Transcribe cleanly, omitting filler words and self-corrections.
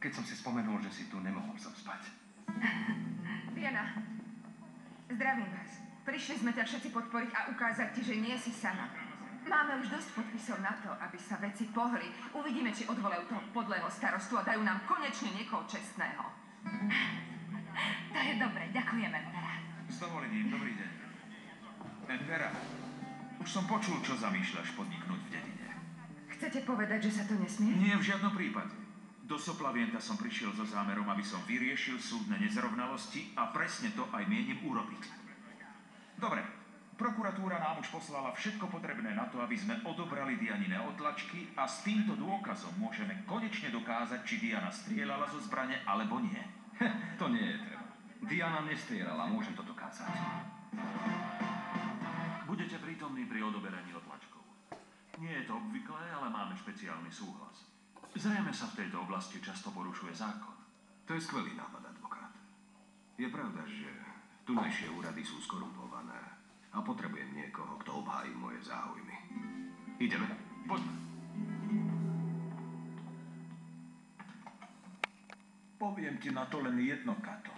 keď som si spomenul, že si tu, nemohol som spať. Diana, zdravím vás. Prišli sme ťa všetci podporiť a ukázať ti, že nie si sama. Máme už dosť podpisov na to, aby sa veci pohli. Uvidíme, či odvolajú toho podlého starostu a dajú nám konečne niekoho čestného. To je dobre, ďakujeme, Vera. S dovolením, dobrý deň. Vera, už som počul, čo zamýšľaš podniknúť v dedine. Chcete povedať, že sa to nesmie? Nie, v žiadnom prípade. Do Soplavienta som prišiel so zámerom, aby som vyriešil súdne nezrovnalosti a presne to aj mienim urobiť. Dobre, prokuratúra nám už poslala všetko potrebné na to, aby sme odobrali Dianine otlačky a s týmto dôkazom môžeme konečne dokázať, či Diana strieľala zo zbrane alebo nie. To nie je treba. Diana nestrieľala, môžem to dokázať. Budete prítomní pri odoberaní otlačkov. Nie je to obvyklé, ale máme špeciálny súhlas. Zrejme sa v tejto oblasti často porušuje zákon. To je skvelý nápad, advokát. Je pravda, že tunajšie úrady sú skorumpované a potrebujem niekoho, kto obhájí moje záujmy. Ideme? Poďme. Poviem ti na to len jedno, Kato.